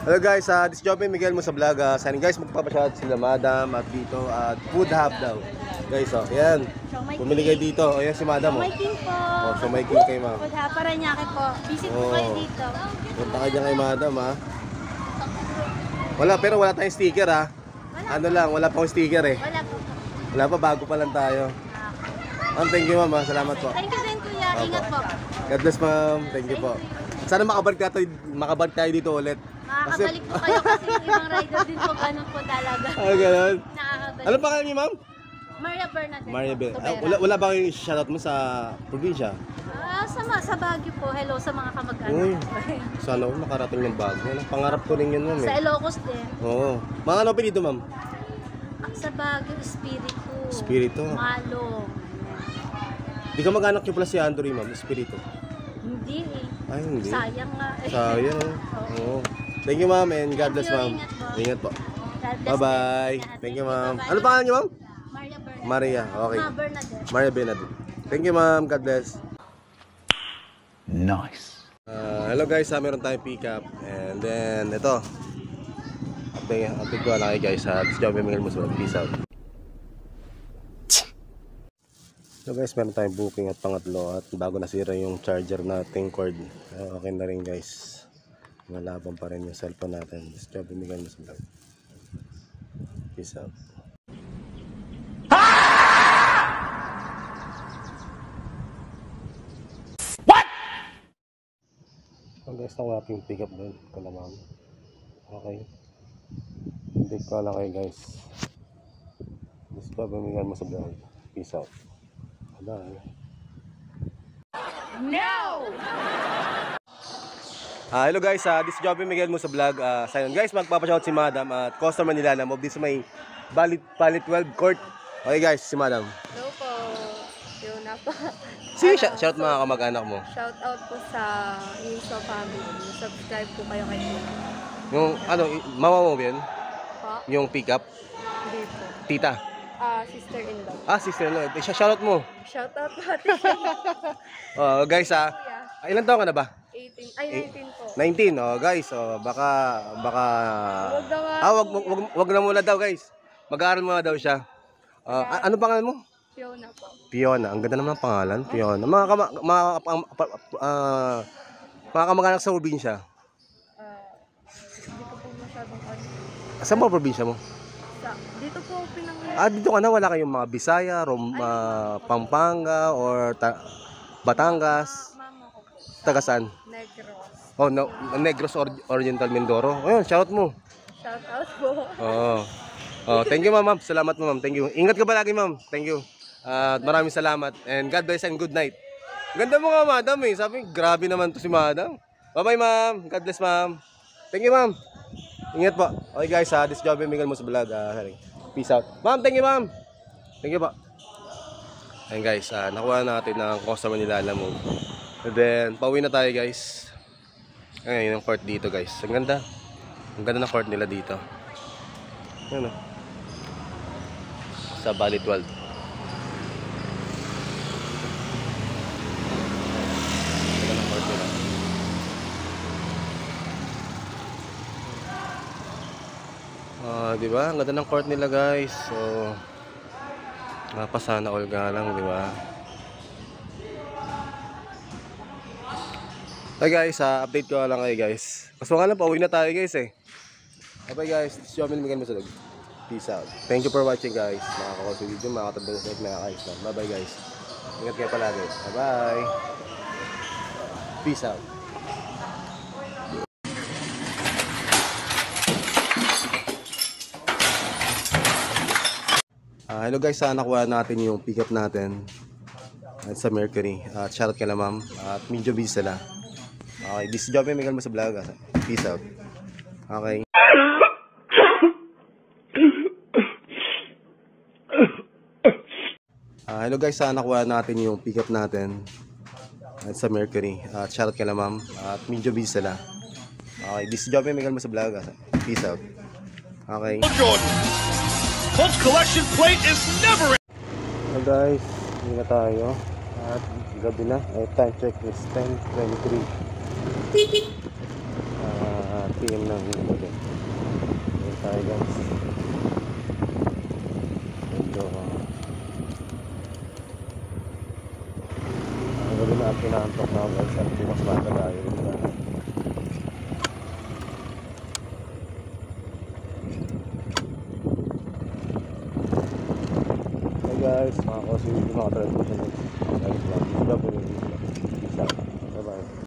Hello guys, this is Joby Miguel mo sa vlog. Sana guys, magpapashoutout sila Madam at dito at Food Hub daw. Guys, yan. Bumili kayo dito. O yan si Madam. May king po. So may king kayo, ma'am. Food Hub, Paranaque po. Visit po kayo dito. Punta kayo dyan kay Madam, ha. Pero wala tayong sticker, ha. Ano lang, wala pang sticker eh. Wala po. Wala pa, bago pa lang tayo. Ma'am, thank you ma'am, ha. Salamat po. Thank you din kuya. Ingat po. God bless ma'am. Thank you po. Sana makabalik tayo dito ulit. Makakabalik po kayo kasi yung ibang rider din po ganun po talaga. Ganun. Nakakabalik. Ano pangalan niyo ma'am? Maria Bernadette. Maria Bernadette. Wala ba kayong shoutout mo sa probinsya? Sa Baguio po. Hello sa mga kamag-anak. Uy, sana ako makarating ng Baguio. Pangarap ko rin yun ma'am Sa eh. Ilocos din. Oo. Mga ano dito ma'am? Sa Baguio, Espiritu. Espiritu. Malong. Di ka mag-anak niyo pala si Andrew ma'am, Espiritu. Hindi eh. Ay, hindi. Sayang nga eh. Sayang eh. Oo. Thank you ma'am and God bless ma'am. Ingat po. Bye-bye. Thank you ma'am. Ano pangalan niyo ma'am? Maria Bernadette. Maria, okay. Bernadette. Maria Bernadette. Thank you ma'am, God bless. Nice. Hello guys, meron tayong pick up. And then, ito. Update ko lang kayo guys. This is Joby Miguel Musulat. Peace out. So guys, meron tayong booking at pangatlo. At bago nasira yung charger nating cord. Okay na rin guys. Malabang pa rin yung cellphone natin. This is Joby Miguel Musulat. Peace out. So guys, nakuha yung pick up doon. Kalamang. Okay. Update ko lang kayo guys. This is Joby Miguel Musulat. Peace out. Bye. No! Hello guys, this is Joby Miguel mo sa vlog. Sayon guys, magpapashoutout si Madam at customer nila na move dito may Palit 12 court. Okay guys, si Madam. Hello po. Yun na po. Shout mga kamag-anak mo. Shout out po sa Inso family. Subscribe po kayo kay Tita. Yung ano, mama mo ba yun? Pa? Yung pick up? Hindi po. Tita? Sister-in-law. Sister-in-law. Shoutout mo. Shout out po ate. Guys ilan taon ka na ba? 18. Ay, 19 po. 19. Guys, baka wag na muna daw guys. Mag-aaral muna daw siya. Ano pangalan mo? Fiona po. Fiona. Ang ganda naman ng pangalan, Fiona. Mga kamag-anak sa probinsya. Hindi ko po masyadong ano. Saan mo probinsya mo? Dito po pinang... Dito ka na. Wala kayong mga Bisaya, Pampanga, or Batangas? Mama ko po. Taga saan? Negros. Oh, no, Negros Oriental Mindoro. Ayun, shout mo. Shout out po. Thank you ma'am. Salamat ma'am. Thank you. Ingat ka palagi ma'am. Thank you. Maraming salamat. And God bless and good night. Ganda mo nga Madam eh. Sabi, grabe naman to si Madam. Bye-bye ma'am. God bless ma'am. Thank you ma'am. Ingat po. Okay guys, this is Joby Miguel mo sa vlog. Peace out. Ma'am, thank you ma'am. Thank you po. Ayun guys, nakuha natin ng customer nila alam mo. And then, pauwi na tayo guys. Ngayon yung court dito guys. Ang ganda. Ang ganda ng court nila dito. Ayun o. Sa Bali 12. Ganda ng court nila. Diba? Ang ganda ng court nila guys. So, napasana all nga lang, diba? Hey guys, update ko lang kayo guys. Kaso nga lang, pauwi na tayo guys eh. Bye guys, this is Joby Miguel Musulat. Peace out. Thank you for watching guys. Makakakos yung video, makakatandang sa mga guys. Bye bye guys. Ingat kayo palagi. Bye bye. Peace out. Hello guys, nakuha natin yung pick up natin at sa Mercury. Shoutout ka lang ma'am. At medyo busy sila. Okay, this is Joby Miguel mo sa vlog. Peace out. Okay. Hello guys, nakuha natin yung pick up natin at sa Mercury. Shoutout kay la ma'am. At medyo busy sila. Okay, this is Joby Miguel mo sa vlog. Peace out. Okay. Jordan. Colts collection plate is never. Hello guys, hindi na tayo. At gabi na. Time check is 10:23. PM ng gabi. Hindi tayo guys. Medyo gabi na at pinaantok na ako guys. At mas bata tayo. Hey guys, mga kosi, mga tradition guys. Job ko rin. Bye-bye.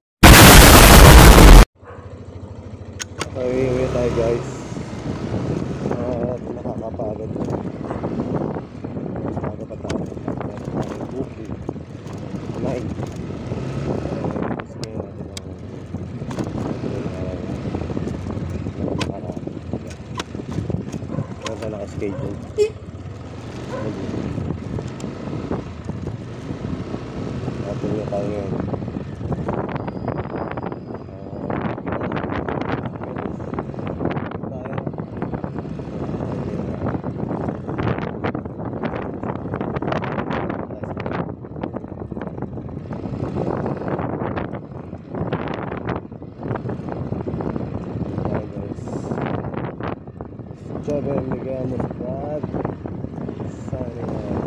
Okay, uwi tayo guys. Nakakapagod. Mas maga pa tayo. Okay. Night. Gusto ngayon natin ang wala naka-schedule. Natin nga tayo ngayon. Joby Miguel mo sa vlog. Signing out.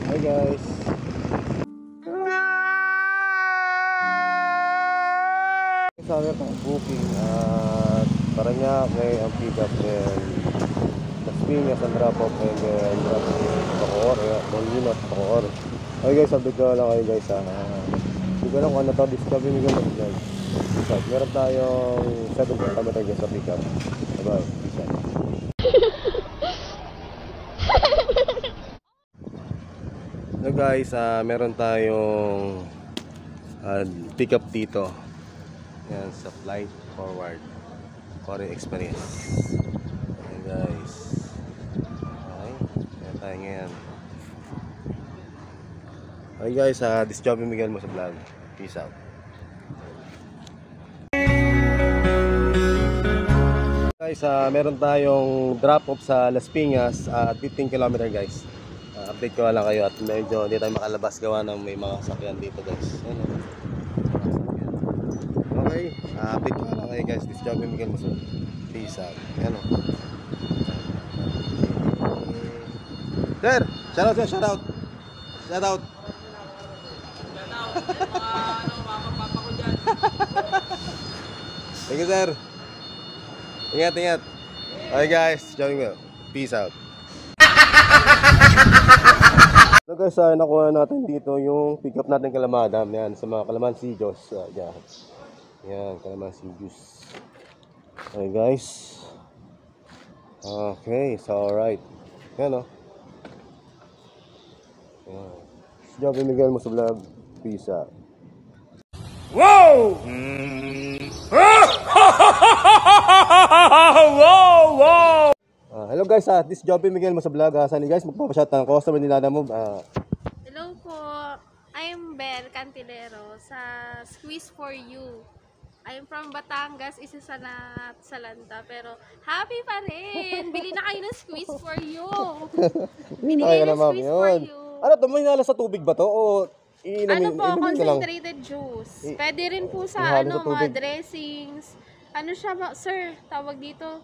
Hi guys. Sabi ko booking at Parañaque ang pick up and Las Piñas ang drop off and then drop off Bacoor, Molino at Bacoor. Okay guys, sabi ko lang kayo guys hindi ko lang kung ano to, discover me guys guys. So, meron tayong 7 km guys sa pick up. Bye-bye. Peace out. So guys, meron tayong pick up dito. Yan, sa flight forward Foreign Express. Okay guys. Okay, yan tayo ngayon. Okay guys, this is Joby Miguel mo sa vlog. Peace out. Guys, meron tayong drop off sa Las Piñas at 15 km guys. Update ko lang kayo at medyo hindi tayo makalabas gawa ng may mga sakyan dito guys. Yan, okay, update ko lang kayo guys. This is Joby Miguel mo sa peace out. Yan o. Sir, shoutout sir, shoutout. Shoutout. Thank you sir. Ingat, ingat. Okay guys, Joby Miguel. Peace out. So guys, nakuha natin dito yung pick up natin kala madam. Yan, sa mga Calamansi Juice. Yan, Calamansi Juice. Okay guys. Okay, so alright. Yan o. Joby Miguel mo sa vlog. Peace out. Whoa! Whoa! Whoa! Hello guys, this is Joby Miguel mo sa vlog. Saan guys, magpapashot ng customer nila na move. Hello po. I'm Bel Cantillero sa Squeeze for You. I'm from Batangas, isa sa Salanta, pero happy pa rin. Bili na kayo ng Squeeze for You. Binili Okay ng na, ma'am. Squeeze for Yun. You. Ano to, may nala sa tubig ba to? O Ano po, inumin ka lang? concentrated juice. Pwede rin po ihalo sa sa mga tubig. dressings. Ano siya, sir, tawag dito,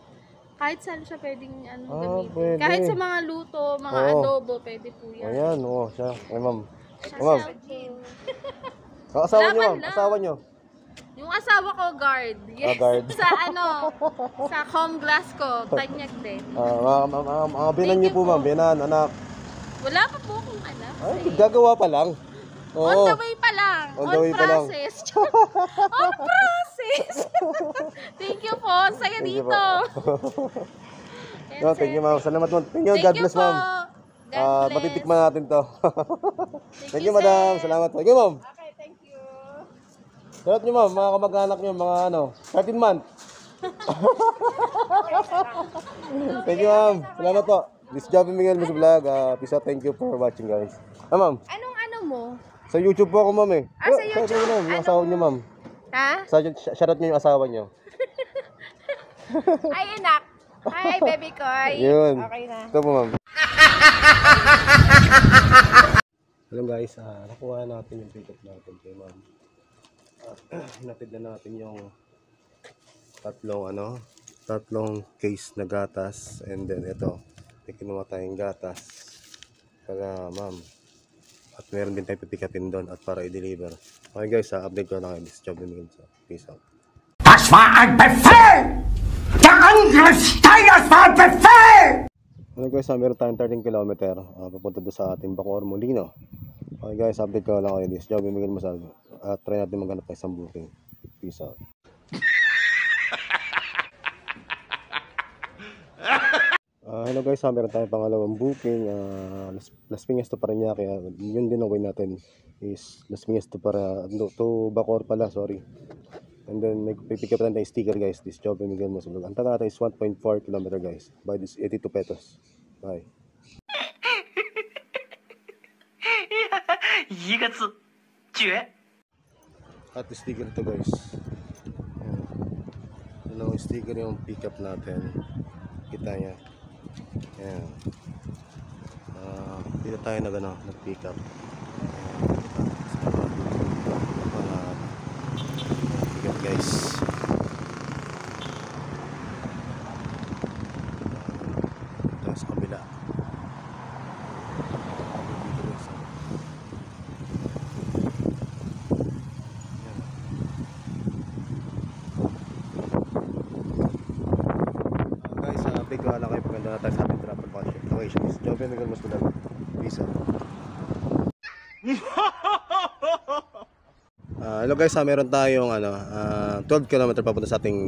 kahit saan siya pwedeng gamitin. Pwede. Kahit sa mga luto, mga Oo. adobo, pwede po yan. Ayan, oo, siya. Ay, ma'am. Siya Ma'am. sa gym. Asawa niyo, Laban ma'am. lang. Asawa niyo. Yung asawa ko, guard. Yes. Guard. Sa sa home glass ko, tanyag din. Mga binan Thank niyo you po, po. ma'am. Binan, anak. Wala pa po akong anak. Ay, gagawa pa lang. On Oo. the way pa lang. On On, the way pa lang. process. On process. Thank you po. Saya Thank you dito. No, thank you, ma'am. Salamat, ma'am. Thank you. God bless, ma'am. God bless. Matitikman natin to. Thank you, madam. sir. Salamat. Thank you, ma'am. Okay, thank you. Salamat nyo, ma'am. Mga kamag-anak nyo, mga 13 month. Thank you, ma'am. Salamat po. This is Joby Miguel Musa Vlog. Peace out. Thank you for watching, guys. Ma'am. Anong ano mo? Sa YouTube po ako, ma'am eh. Sa YouTube? Shoutout nyo, ma'am. Yung asawa nyo, ma'am. Ha? Shoutout nyo yung asawa nyo. Ay, anak. Hi, baby ko. Yun. Okay na. Ito po, ma'am. Hello guys, nakuha natin yung pick-up natin kay ma'am. Hinatid na natin yung tatlong case na gatas, and then ito, may kinuha tayong gatas para ma'am. At meron din tayong pick upin doon at para i-deliver. Okay guys, update ko na kayo. This is Joby Miguel. Peace out. Das war ein Befehl! Der Angriffssteiger war ein Befehl! Hello guys, meron tayong 13 km papunta doon sa ating Bacoor, Molino. Okay guys, update ko lang kayo. This is Joby Miguel Masal. At try natin maghanap tayo isang booking. Peace out. Hello guys, meron tayong pangalawang booking. Las Piñas to Parañaque. Yun din ang way natin is Las Piñas to Bacoor pala, sorry. And then may pick up natin yung sticker guys. This Joby Miguel Masal. Ang taga natin is 1.4 km guys. By this 82 pesos. Bye. 一个字，绝。 At sticker ito guys. Ayan. Ano yung sticker yung pickup natin. Kita niya. Ayan. Dito tayo nag-pick up. Pick up guys. Ito sa kabila. Update ko lang kayo paganda na tayo sa ating travel location. This is Joby Miguel Musa Vlog. Peace out. Hello guys, meron tayong 12 km papunta sa ating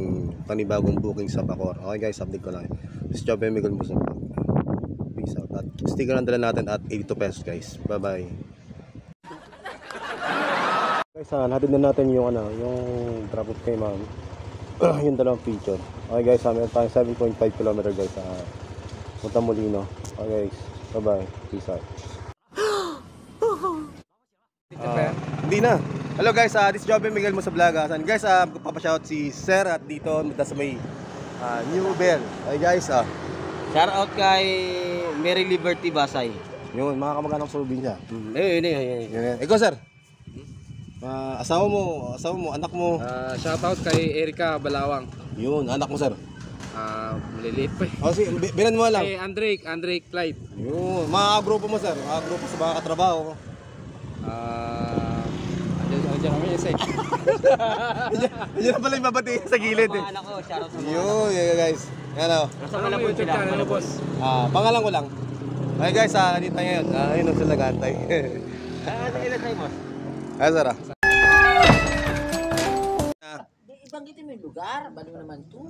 panibagong booking sa Bacoor. Okay guys, update ko lang. This is Joby Miguel Musa Vlog. Peace out. At sticker ang dala natin at 82 pesos guys. Bye bye. Guys, natin na natin yung drop off kay ma'am. Yung dalawang picture. Okay guys, meron tayong 7.5 km guys sa Punta Molino. Okay guys, bye bye. Peace out. Hindi na. Hello guys, this is Joby Miguel Musa Vlog. Guys, papashout si Sir at dito sa may New Bell. Okay guys, Shout out kay Mary Liberty Basay. yun, mga kamag-anak sa probinsya. Yun. Ikaw sir, asawa mo, anak mo. Shoutout kay Erika Balawang. Yun, anak mo sir. Maliliit pa eh. O sige, binan mo lang. Kay Andre Clyde. Yun, mga grupo mo sir, mga grupo sa mga katrabaho. Andiyan kami isa eh. Yan pala yung mabati sa gilid eh. Anak ko, shout out sa mga. Yun, yeah, guys. Yan o. Nasa Ano mo Malabon YouTube sila. channel mo, boss? Pangalan ko lang. Okay guys, dito tayo ngayon. Ayun ang sila nag-aantay. Ilan tayo, boss? Ay, sir Banggitin mo yung lugar, balo naman to.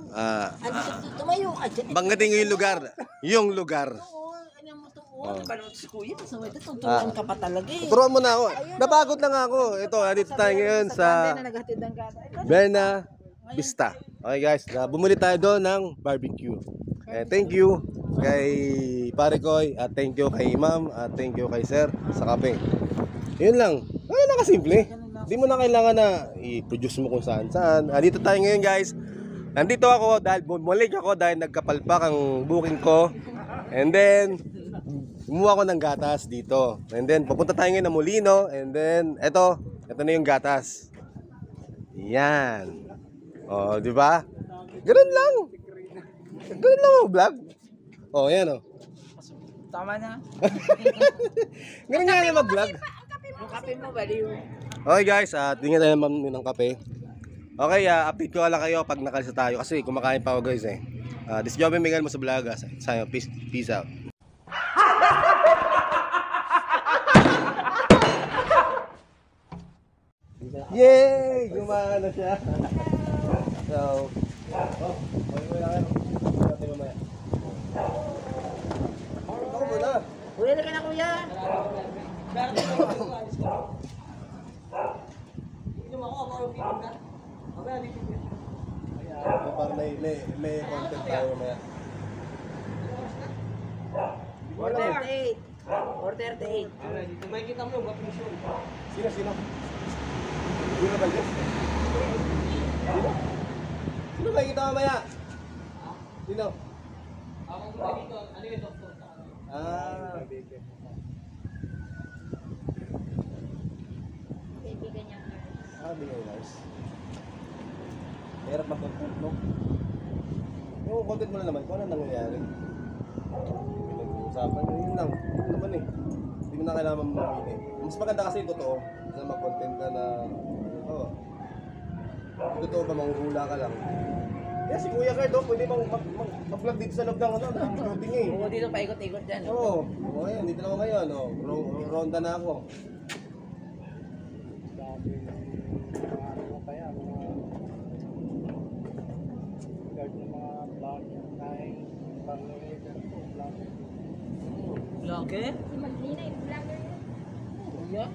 Tumayo ka dyan. Banggitin ko yung lugar. Yung lugar. Oo, ano mo to? Balo si kuya, masama ito, tuturuan ka pa talaga eh. Turuan mo na ako. Napagod lang ako. Ito, dito tayo ngayon sa Na naghatid ng gata. Buena Vista. Okay guys, bumuli tayo doon ng barbecue. Thank you kay Pare Koy at thank you kay Ma'am at thank you kay Sir sa kape. Yun lang. Ay, nakasimple. Hindi mo na kailangan na i-produce mo kung saan. Dito tayo ngayon guys. Nandito ako dahil bumalik ako dahil nagkapalpak ang booking ko. And then, kumuha ko ng gatas dito. And then, papunta tayo ngayon ng Molino. And then, ito na yung gatas. Yan. Oh, di ba? Ganun lang. Ganun lang ang vlog. Oh, yan oh. Tama na. Ganun nga yung mag-vlog. Yung kape mo, baliw. Okay guys, tingnan tayo ng kape. Okay, update ko lang kayo pag nakalisa tayo kasi kumakain pa ako guys eh. This is Joby Miguel Musa Vlog. Peace out. maano siya. So, oh, may lang. Natin mamaya. Ako muna. Kuya na ka na kuya. Parang may content tayo mamaya. 438. 438. Sino? Sino ba yun? Sino? Sino ba kita mamaya? Sino? Ah. Kaibigan niya. Bigay nice. Mahirap mag-content, no? Yung content mo na naman, kung ano nangyayari? Pinag-uusapan, yun lang. Yun naman eh. Hindi mo na kailangan mamamili. Mas maganda kasi yung totoo. Na mag-content ka na, oh. Yung totoo ba, manghuhula ka lang. Kaya si Kuya Kurt, oh, pwede mag-vlog dito sa loob ng ano, ng building eh. Oo, dito paikot-ikot dyan. Oo, ayan, dito na ako ngayon, oh. Ronda na ako. Vlogger? Si Maglina, yung vlogger yun. Kuya?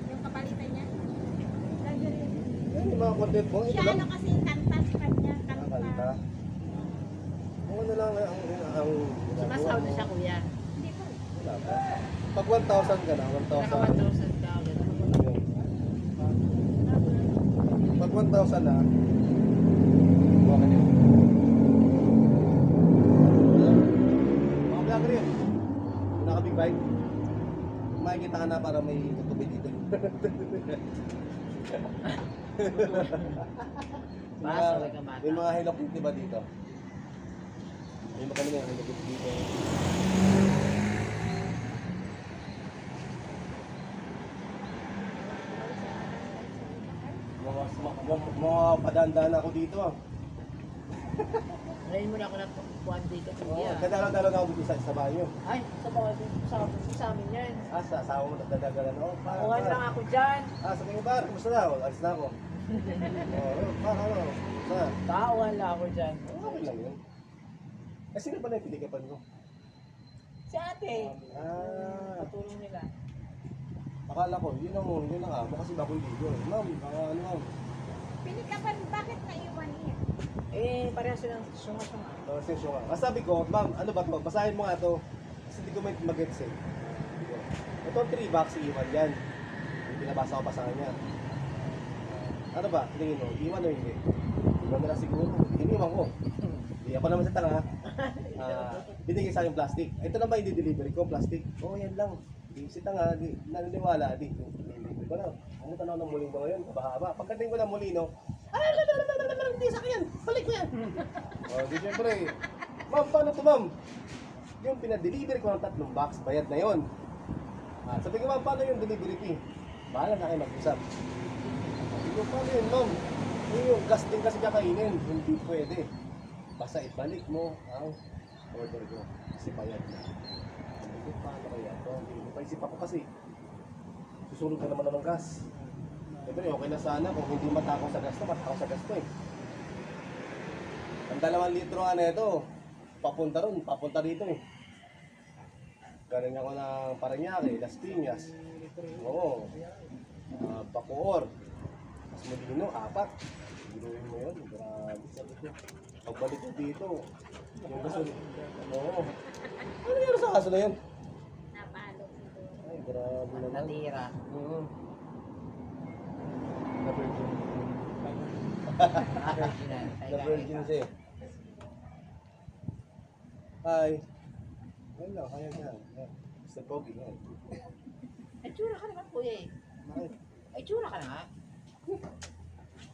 Yung kapalitan niya. Vlogger yun. Yan yung mga content mo, ito Siya lang. ano kasi kanta sa kanya. Kanta. Kanta. Kung ano lang ang Sumasaw na siya kuya. Hindi po. wala pa. Pag 1,000 ka na, 1,000. Naka 1,000 ka agad. Pag 1,000 na, okay na yun. Mga vlogger yun. Kung naka-big bike, makikita ka na para may tutubig dito. Basta, wala ka bata. May mga hilokit diba dito? May mga kanina yung hilokit dito. Mga padandaan ako dito ah. Ngayon muna ako na buwan dito kuya. Kadalaw-dalaw na ako dito sa banyo. Ay, sa bawal sa amin yan. Sa asawa mo nagdadagalan ako. Kuhan lang ako dyan. Sa mga bar, kumusta na? Alis na ako. Ano? Sa? Tauhan lang ako dyan. Okay lang yun. Eh, sino ba na yung pinikapan ko? Si ate. Patulong nila. Akala ko, yun ang amo kasi bago yung video. Ma'am, ano ma'am? Pinikapan, bakit naiwan niya? Eh, parehas silang sunga-sunga. Session ka. Sabi ko, ma'am, ano ba to? Basahin mo nga to. Kasi hindi ko may mag-gets eh. Ito 3 bucks iwan yan. Yung pinabasa ko pa sa kanya. Ano ba? Tingin mo, iwan o hindi? Iwan na lang siguro. Iniwan ko. Hindi ako naman sa tanga. Binigay sa akin plastic. Ito naman yung delivery ko, plastic. Oh, yan lang. Di si tanga, di naniniwala, di. Hindi ko na. Pumunta na ako ng Molino ngayon, kabahaba. Pagdating ko ng Molino, hindi sa akin yan, balik ko yan. Di syempre, ma'am, paano to ma'am? Yung pinadeliver ko ng 3 box, bayad na yon. Sabi ko, ma'am, paano yung delivery fee? Bahala na kayo mag-usap. Sabi ko, paano yun ma'am? Yung gas din kasi kakainin, hindi pwede. Basta ibalik mo ang order ko, kasi bayad na. Sabi ko, paano kaya ito? Paisip ako kasi, susunod ka naman ng gas. Siyempre, okay na sana kung hindi matakaw sa gasto, matakaw sa gasto eh. Ang 2 litro nga na ito, papunta ron, papunta rito eh. Galing ako ng Parañaque, Las Piñas. Oo. Bacoor. Mas Molino, 4. Ginuhin mo yun, grabe sabi ko. Pagbalik ko dito, yung gaso. Oo. Ano yun sa kaso na yun? Napalo siguro. Ay, grabe naman. Natira. Na virgin. Virginal. Na virgin siya. Hi. Hello, kaya dyan. Mr. Pogi yan. Ay, tsura ka naman kuya eh. Bakit? Ay, tsura ka na nga.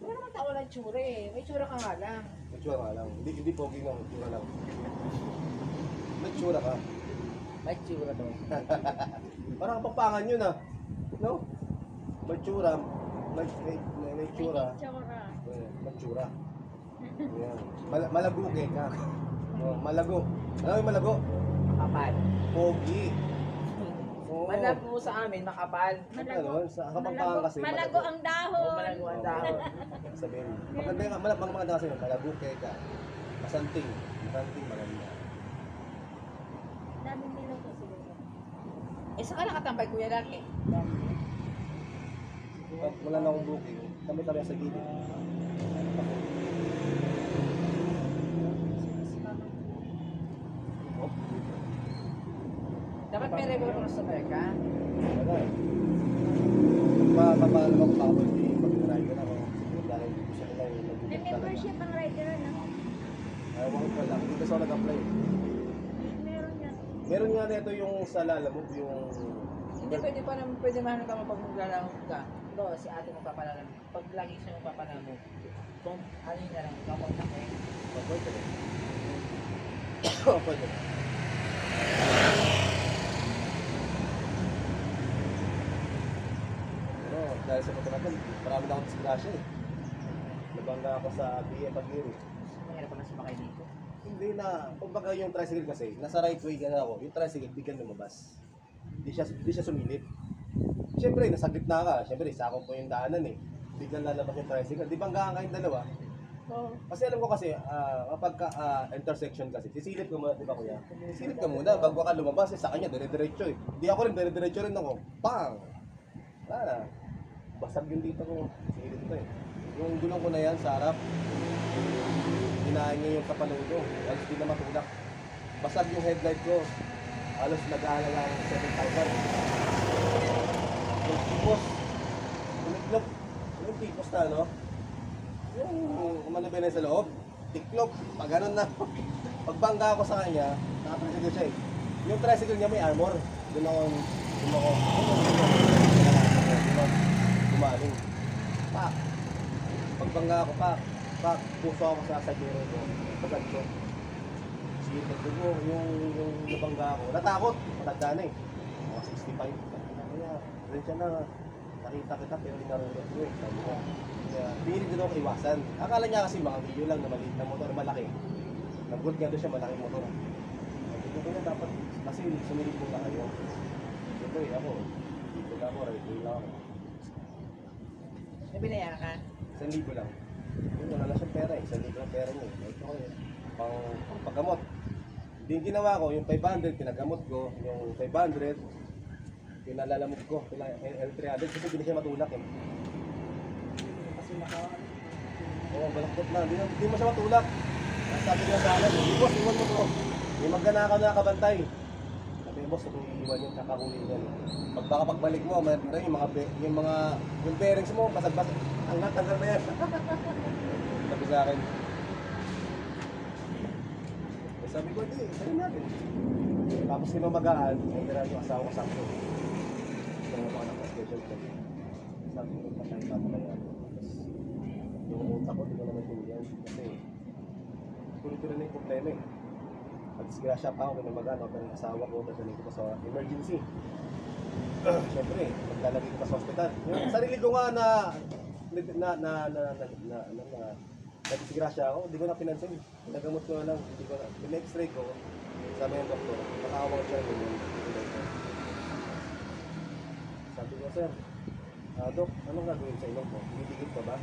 Wala naman tao lang tsura eh. May tsura ka nga lang. May tsura ka lang. Hindi pogi nga, may tsura lang. May tsura ka. May tsura daw. Parang kapapangan yun ah. No? May tsura. May tsura. Tsura. May tsura. Ayan. Malago ka. Malago. Ano yung malago? Kapal. Pogi. Oo. Alam mo sa amin, makapal. Ano, sa Kapampangan kasi. Malago ang O dahon. malago ang dahon. Sabihin, maganda yung maganda kasi malago, keka, masanting, maganda. Daming nila po siguro. Eh, saan ka nakatambay, kuya, laki? Pag wala na akong booking, kami sa gilid. Dapat may regular customer ka. Wala eh. Mapapaalam ako pa ako, hindi mag-driver ako. Siguro dahil gusto nila yung May nag-book talaga. membership ang rider na. Ayaw ko pala, hindi kasi ako nag-apply. Meron yan. Meron nga nito yung sa Lalamove, yung... Hindi pwede pa naman, pwede man ka pag maglalamog ka. Ito, si ate mo papalamog. Pag lagi siya magpapalamog, kung ano yun na lang, kapag na kayo. Pwede rin. Pwede rin. Pero dahil sa motor natin, marami na akong disgrasya eh. Nabangga ako sa BM Pag-iri. Mahirap pa na sumakay dito. Hindi na, kumbaga yung tricycle kasi, nasa right way ka na ako, yung tricycle bigyan lumabas. Hindi siya sumilip. Siyempre, nasa gitna ka, siyempre, sakop po yung daanan eh. Biglang lalabas yung tricycle, di banggaan kayong dalawa? Oo. Kasi alam ko kasi, kapag intersection kasi, sisilip ka muna, di ba kuya? Sisilip ka muna, bago ka lumabas, sa kanya, dire-diretso eh. Hindi ako rin, dire-diretso rin ako. Pang! Wala na. Basag yung dito ko, silip ko eh. Yung gulong ko na yan, sa harap, hinahin niya yung kapalong ko, halos di na matulak. Basag yung headlight ko, halos nag-aalala ng 7,000. Yung tipos, tumiklop, yung tipos na ano, yung umanabay na sa loob, tiklop, pag ganun na. Pagbangga ako sa kanya, nakatricycle siya eh. Yung tricycle niya may armor, doon ako, gumaling. Pak! Pagbangga ako, pak! Puso ako sa sagero ko, pagkat ko. Sikat ko, yung nabangga ako, natakot, matanda na eh. Mga 65. Kaya, rin siya na, nakita kita pero hindi narunod ko eh. Sabi ko. Kaya, pilit din ako iwasan. Akala niya kasi mga video lang na maliit na motor, malaki. Nag-gold nga doon siya, malaking motor. Sabi ko kaya dapat, kasi sumilip ko na kayo. Ito eh, ako. Dito na ako, right way lang ako. May binayaran ka? 1,000 lang. Yun, wala na siyang pera eh. 1,000 lang pera niya. Ito ko eh. Pang paggamot. Hindi yung ginawa ko, yung 500, pinagamot ko. Yung 500, pinalalamog ko. L300 kasi hindi siya matulak eh. Kasi Oo, balaktot na. Hindi mo siya matulak. Sabi niya sa akin, boss, iwan mo ko. May magana ka na kabantay. Sabi niya, boss, kung iiwan yun, kakahuli yan. Pag baka pagbalik mo, mayroon yung bearings mo, basag-basag. Tanggal na yan. Sabi sa akin. Sabi ko, hindi, sabi natin. Tapos sinamagaan, nahihirap yung asawa ko sa akin. Ito nga mga naka-schedule ko. Sabi ko, patay ka mo kaya. Tapos, yung utak ko, di ko naman tindihan. Kasi, tuloy-tuloy na yung problema eh. Pag-disgrasya pa ako, kinamagaan ako ng asawa ko, dadalhin ko pa sa emergency. Siyempre, maglalagay ko pa sa hospital. Yung sarili ko nga na disgrasya ako, hindi ko na pinansin. Pinagamot ko na lang, hindi ko na, pina-x-ray ko, sabi ng doktor, nakakawang siya yung sabi ko, sir, Dok, anong gagawin sa ilong ko? Hidikit pa ba?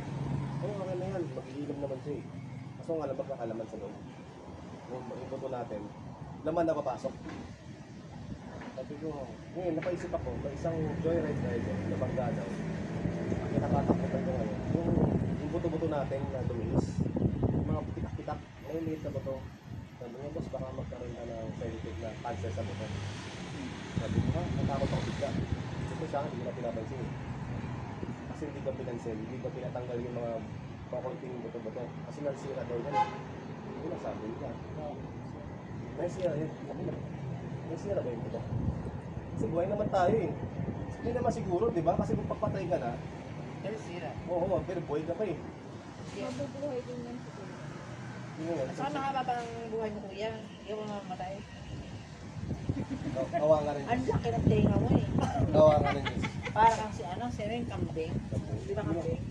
Oo, okay na yan, mag-iilom naman siya eh. Kaso nga alam ba kakalaman sa loob? Yung ibuto natin, laman na papasok. Sabi ko, ngayon, napaisip ako, may isang joyride driver, nabangga daw. Ang kinakatakutan ko ngayon, yung buto-buto natin na dumilis, yung mga pitak-pitak, ngayon liit na buto. Sabi nga, boss, baka magkaroon ka ng sensitive na cancer sa buto. Sabi ko, natakot ako bigla. Ito siya, hindi ko na pinapansin eh. Kasi hindi ba pinansin, hindi ba pinatanggal yung mga pakunting buto-buto. Kasi nansira daw yan. Hindi na sabi niya. Nansira yun. Nansira ba yung buto? Kasi buhay naman tayo eh. Hindi naman siguro, di ba? Kasi kung pagpatay ka na, Pero sira. oo, pero buhay ka pa eh. Mabubuhay din yan. Yun nga. Saan mahaba pa ang buhay mo, kuya? Hindi mo mamatay. Kawa nga rin. Ang laki ng tenga mo eh. Kawa nga rin. Para kang si ano, sino yung kambing? Di ba kambing?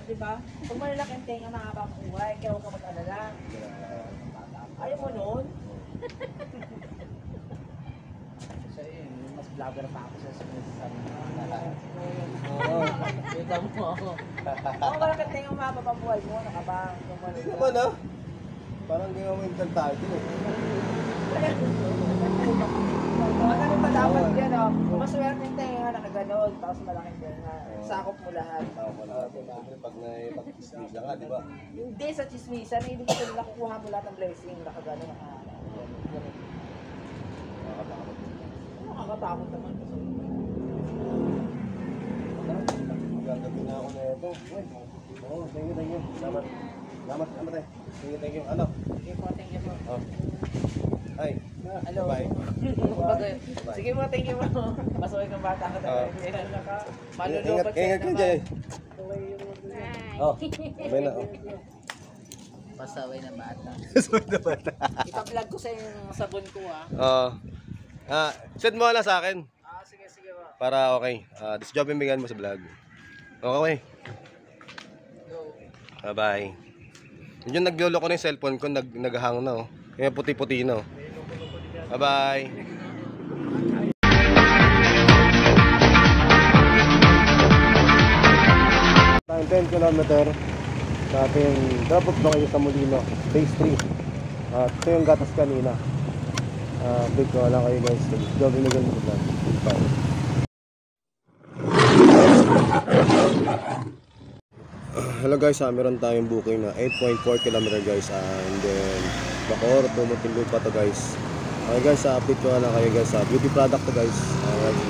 Di ba? Pag malalaki ang tenga, mahaba ang buhay, kaya huwag ka mag-alala. Ayaw mo nun? Siya yun, mas vlogger pa ako sa Kita mo ako. Oo, malapit na yung mapapabuhay mo. Nakabang. Naman ah. Parang ginawa mo yung tagtado eh. Ano pa dapat yan, oh. Maswerte yung tenga na kaganoon, tapos malaking tenga. Sakop mo lahat. Diba? Pag nai-pag-ismisa ka, di ba? Hindi sa chismisan, hindi ko sila nakukuha mo lahat ng blessing. Nakaganoon. Nakakatakot naman. Gagawin na ako na ito. Oo, thank you. Salamat. Salamat, tayo. Thank you. Ano? Thank you po. Oh. Hi. Hello. Bye. Sige mo, thank you mo. Masaway kang bata ka talaga. Malulupat Ingat ka dyan. Oh, sabay na. Pasaway na bata. Sabay na bata. Ipa-vlog ko sa yung sabon ko Send mo na sa akin. Sige ba. Para okay. This job yung bigyan mo sa vlog. Okay. Bye-bye. Yun yung naglolo ko na yung cellphone ko. Naghahang na oh. Kaya puti-puti na oh. Bye-bye. 10 kilometer sa ating drop-off na kayo sa Molino, phase 3. Ito yung gatas kanina. Update ko lang kayo guys. Job yung naging mo lang. Hello guys, meron tayong booking na 8.4 km guys, and then Bacoor to Muntinlupa to guys. Okay guys, update ko lang kayo guys. Beauty product to guys.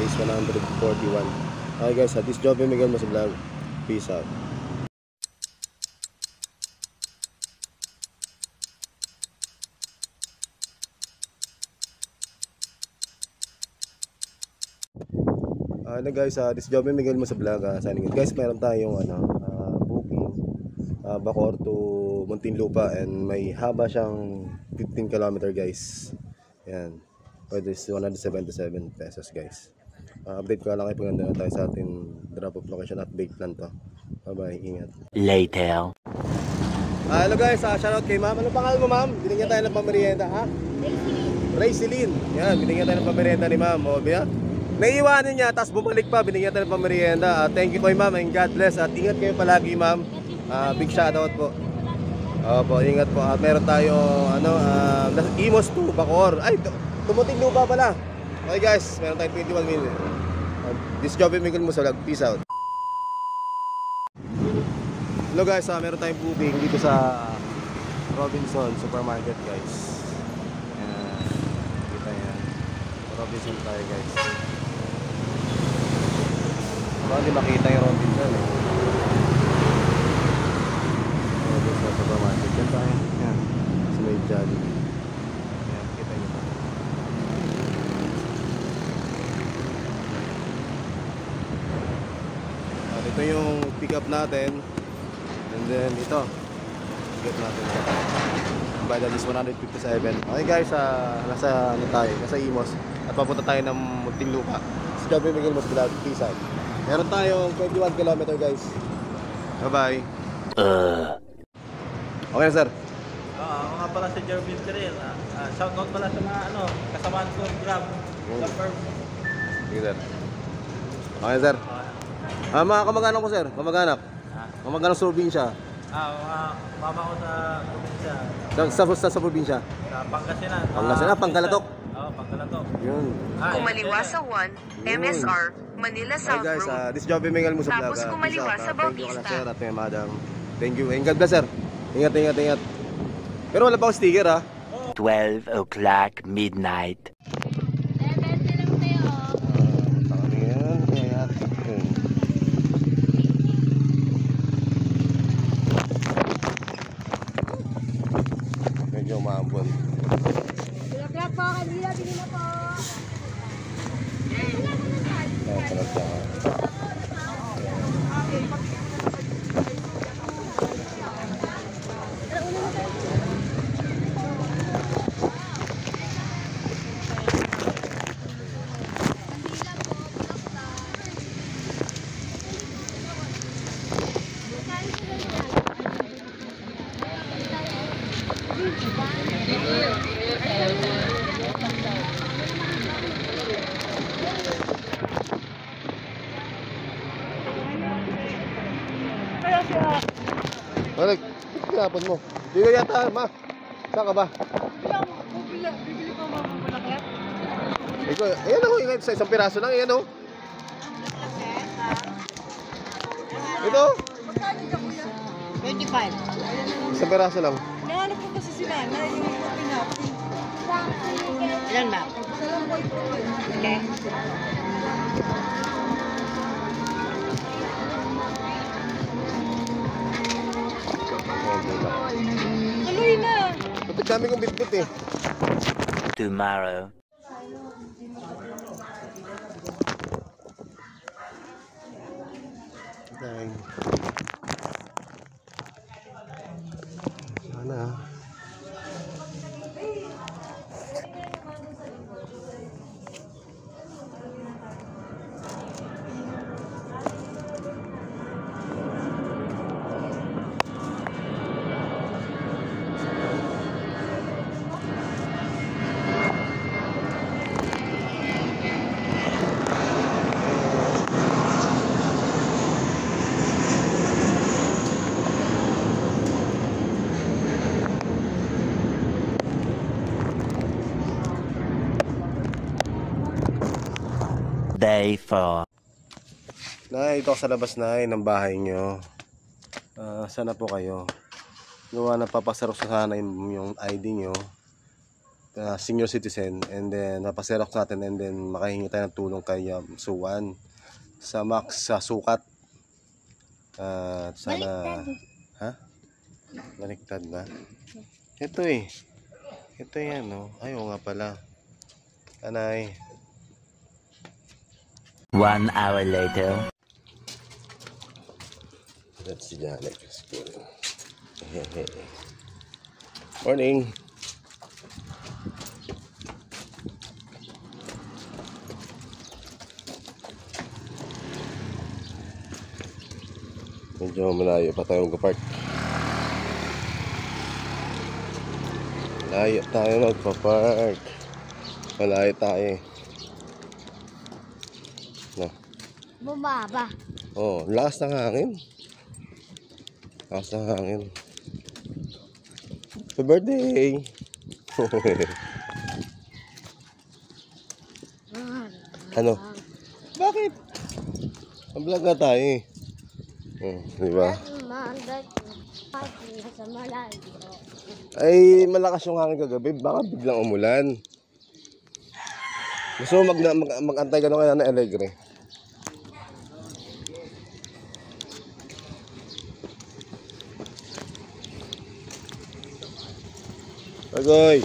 Is 141. Okay guys, this job yung naging mo sa vlog. Peace out. Ano guys, this job yung Miguel mo sa vlog. Guys, meron tayong booking Bacoor to Muntinlupa, and may haba siyang 15 km guys. Yan. Pwede is 177 pesos guys. Update ko lang kayo pag nandun tayo sa ating drop-off location at bake plan to. Bye bye, ingat. Later. Hello guys, shoutout kay ma'am. Ano pangalan mo ma'am? Binigyan tayo ng pamerienda ha? Rayceline. Yan, binigyan tayo ng pamerienda ni ma'am. O, biya? Naiiwanan niya, tapos bumalik pa, binigyan tayo ng pamerienda. Thank you kay ma'am, and God bless. At ingat kayo palagi ma'am. Big shoutout po. Opo, ingat po. At meron tayo, Imos to Bacoor. Ay, Muntinlupa pala. Okay guys, meron tayong 21 minutes. This job yung Miguel mo sa vlog. Peace out. Hello guys, meron tayong booking dito sa Robinson Supermarket guys. Ayan, kita yan. Robinson tayo guys. Baka di makita yung Robinson eh. Robinson Supermarket. Yan tayo. Yan. Sa may Jollibee. Ayan, kita nyo. Ito yung pick up natin. And then ito, pick up natin. By that is 157. Okay guys, nasa Imos. At papunta tayo ng Muntinlupa. Sa job yung Miguel Mos Vlog. Peace out. Meron tayong 21 km guys. Bye bye. Okay na sir. Ako nga pala si Jervin Tiril. Shoutout pala sa mga kasamaan ko Grab. Sige sir. Okay sir. Mga kamag-anak ko sir. Kamag-anak. Kamag-anak sa probinsya. Mama ko sa probinsya. Sa probinsya? Sa Pangasinan. Pangasinan, Pangkalatok. Oo, Pangkalatok. Yun. Kumaliwa sa 1, MSR, Manila South guys, Road. this job yung Miguel mo sa vlog. Tapos kumaliwa sa Bautista. Thank you sir at may madam. Thank you. And God bless sir. Ingat. Pero wala pa akong sticker ha. 12 o'clock midnight. Medyo maambon. Black po, kanila, bili na po. Sarap siya. Balik, tinapon mo. Hindi ka yata, ma. Saan ka ba? Bibili ko mga malaki. Ikaw, ayan o, sa isang piraso lang, ayan o. Ito, 25. isang piraso lang. Nahanap ko kasi sila. Yung pinapin. Ilan ba? Okay. Tuloy na. Kapit dami kong bitbit eh. Tomorrow. Dahil. Sana. Day 4. Nay, ito ako sa labas na ng bahay nyo. Sana po kayo. Gawa na papasarok sa sana yung ID nyo. Senior citizen. And then napasarok natin and then makahingi tayo ng tulong kay Suwan. Sa Max sa sukat. Sana... Ha? Baliktad ba? Ito eh. Ito yan oh. Ayaw nga pala. Anay. 1 hour later. That's the Janet school. Morning. Medyo malayo pa tayo magpa-park. Malayo tayo magpa-park. Malayo tayo. No. Bumaba. Oh, lakas ng hangin. Lakas ng hangin. Happy birthday! Ano? Bakit? Ang-vlog nga tayo eh. Diba? Ay, malakas yung hangin kagabi. Baka biglang umulan. Gusto mo mag-antay ka na kaya na Alegre? Agoy!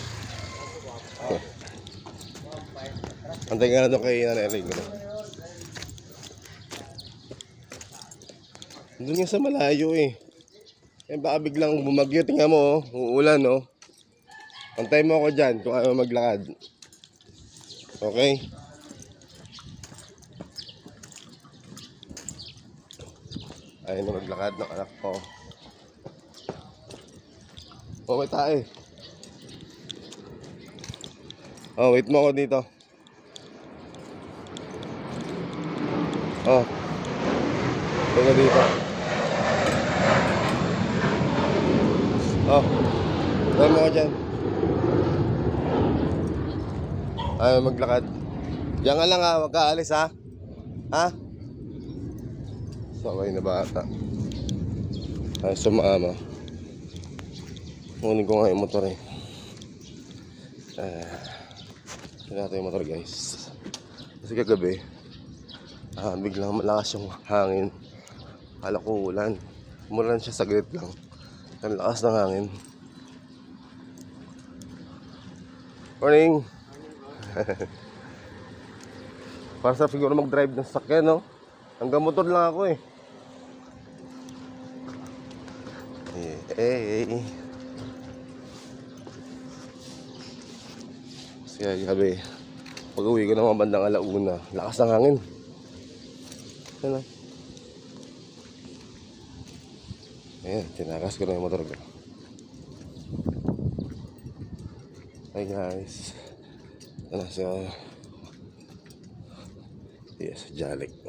Antay ka na doon kay Nanay Alegre. Doon nga sa malayo eh. Eh baka biglang bumagyo. Tingnan mo oh. Uulan oh. Antay mo ako dyan kung ayaw maglakad. Okay? Ayaw na maglakad ng anak ko. Oh, may tae. Oh, wait mo ako dito. Oh. Teka dito. Oh. Try mo ako dyan. Ayaw maglakad. Diyan nga lang ha, wag ka alis ha. Ha? Sabay na bata. Ay, sumaama. Kunin ko nga yung motor eh. Tignan natin yung motor guys. Kasi kagabi biglang malakas yung hangin. Kala ko ulan. Umulan siya saglit lang. Ang lakas ng hangin. Morning! Para sa siguro mag-drive ng sakyan no? Hanggang motor lang ako eh. Kasi gabi pag uwi ko ng mga bandang alauna, lakas ng hangin. Ano? Ayan, tinakas ko na yung motor ko. Hi guys. Ano siya? Yes, Jalik. Ito. 1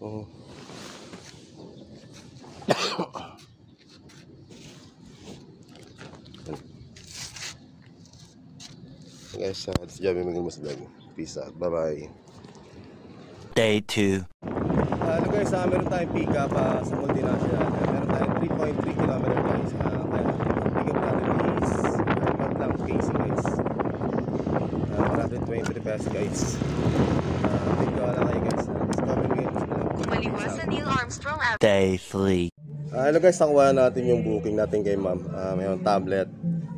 Oo. Guys, it's Javi Miguel Masdag. Peace out. Bye-bye. Day 2. Hello guys, meron tayong pick up sa multinational. Meron tayong 3.3 km guys. Kaya pick up natin is not lang casing guys. 123 pesos guys. Pick up lang kayo guys. Discover Miguel Masdag. Kumaliwa sa Neil Armstrong Avenue. Day 3. Hello guys, nakuha natin yung booking natin kay ma'am. Mayroong tablet.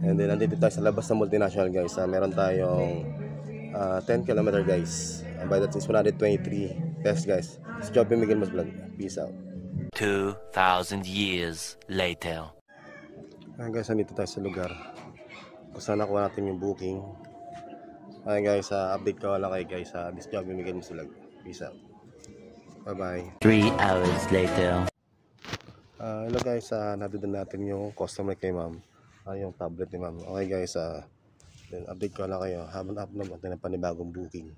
And then nandito tayo sa labas ng multinational guys. Meron tayong 10 km guys. By that is 123 pesos guys. It's Joby Miguel Masdag. Peace out. 2,000 years later. Guys, nandito tayo sa lugar kung saan nakuha natin yung booking. Guys, update ko lang kayo guys. This Joby Miguel Masdag. Peace out. Bye bye. 3 hours later. Hello guys, nandito natin yung customer kay ma'am. Yung tablet ni ma'am. Okay guys, then update ko lang kayo. Habang upload natin ng panibagong booking.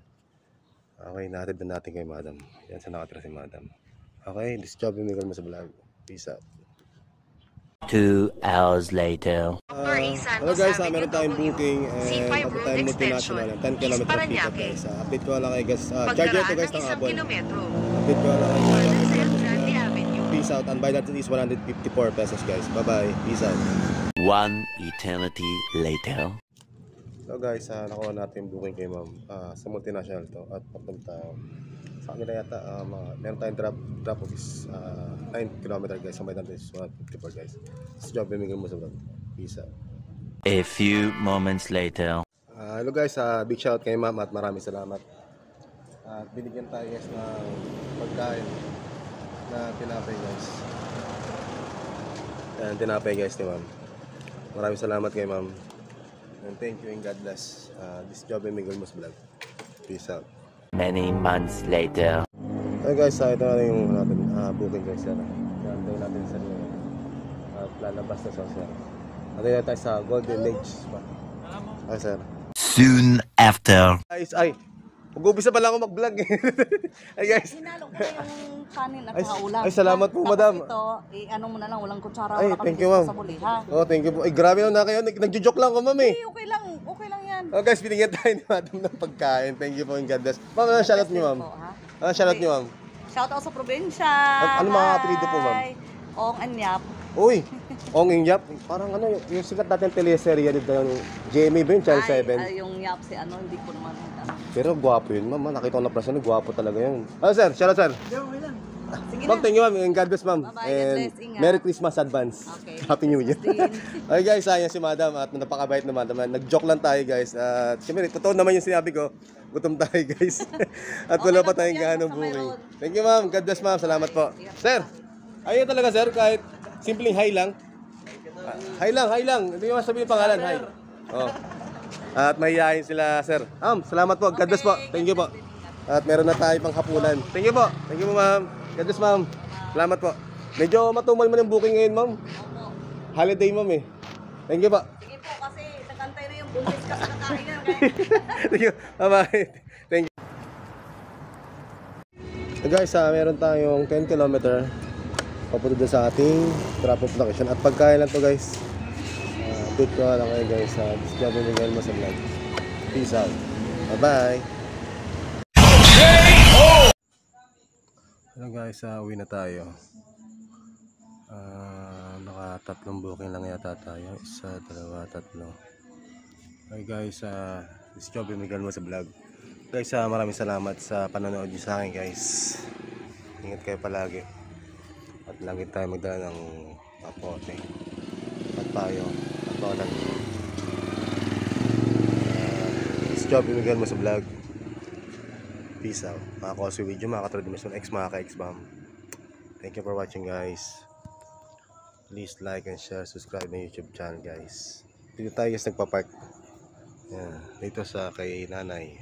Okay, natin na natin kay madam. Yan sa nakatira si madam. Okay, this Joby Miguel Masdag. Peace out. 2 hours later. Hello guys, meron tayong booking and tapos tayong multinational 10 km pick up guys. Update ko lang kayo guys. Charger to guys ng Apple. Update ko lang kayo. Peace out, and by that is 154 pesos guys. Bye bye. Peace out. 1 eternity later. So guys, nakuha natin yung booking kay ma'am sa multinational to at papunta sa kanila yata meron tayong drop of is 9 km guys. So by that is 154 guys. It's Joby Miguel Masdag. Peace out. A few moments later. Hello guys, big shout kay ma'am at maraming salamat. Binigyan tayo guys ng pagkain na tinapay guys. Ayan, tinapay guys ni ma'am. Maraming salamat kay ma'am. And thank you and God bless. This Joby Miguel Masdag. Peace out. Many months later. Hey guys, ito na yung natin, booking guys. Nantay natin sa niyo. At lalabas na sa sir. Nantay na tayo sa Golden Age Spa. Hi sir. Soon after. Guys, ay! Mag-umpisa pala ako mag-vlog. Ay guys. Hinalo ko na yung kanin at kaulam. Ay, salamat po madam. Ito, ano mo na lang, walang kutsara. Ay, wala thank kami you ma'am. sa buli, ha? Oh, thank you po. Ay, grabe naman na kayo. Nagjo-joke lang ko ma'am eh. Okay lang yan. Oh guys, binigyan tayo ni madam ng pagkain. Thank you po and God bless. Ma'am, ano shoutout niyo ma'am? Ano shoutout niyo ma'am? Shout out sa probinsya. Ano mga apelido po ma'am? Ong Anyap. Uy, Ong Inyap. Parang ano, yung sikat natin teleserye dito yung Jamie ba yun? Channel 7. Ay, yung Yap si ano, hindi ko naman. Pero gwapo yun ma'am. Nakita ko na person, gwapo talaga yun. Ano sir? Shoutout sir. Sige Ma'am, thank you ma'am. And God bless ma'am. Bye-bye. God And bless. Ingat. Merry Christmas advance. Okay. Happy New Year. Okay guys, ayan si madam at napakabait na madam. Nag-joke lang tayo guys. At siyempre, totoo naman yung sinabi ko. Gutom tayo guys. At wala pa tayong ganong booking. Thank you ma'am. God bless ma'am. Salamat po. Sir, ayun talaga sir. Kahit simpleng hi lang. Hi lang. Hindi mo masabihin yung pangalan. Hi. Oh. At mahihayin sila sir. Salamat po. God bless po. Thank you po. At meron na tayo pang hapunan. Thank you po. Thank you po ma'am. God bless ma'am. Salamat po. Medyo matumal man yung booking ngayon ma'am. Holiday ma'am eh. Thank you po. Sige po, kasi nakantay na yung buntis kasi nakain na. Thank you. Bye-bye. Thank you. So guys, meron tayong 10 km papunta doon sa ating drop-off location. At pagkain lang to guys. Update ko lang kayo guys. This Joby Miguel Masdag. Peace out. Bye-bye. Hello guys, uwi na tayo. Naka-3 booking lang yata tayo. 1, 2, 3. Okay guys, this Joby Miguel Masdag. Guys, maraming salamat sa panonood niyo sa akin guys. Ingat kayo palagi. At lagi tayo magdala ng kapote at payo at bawalan. This Joby Miguel Masdag. Peace out. Mga Kosi video, mga ka-3Dimension X, mga ka-X-Bam. Thank you for watching guys. Please like and share, subscribe na YouTube channel guys. Dito tayo guys nagpa-park. Yan. Dito sa kay nanay.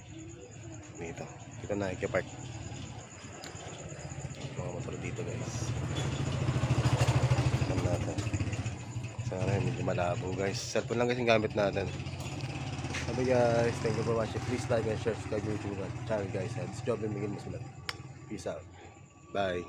Dito na ikipark. Mga motor dito guys. Alam natin. Sana medyo malabo guys. Cellphone lang guys yung gamit natin. Sabi guys, thank you for watching. Please like and share, subscribe to YouTube channel guys. It's Joby Miguel Masdag. Peace out. Bye.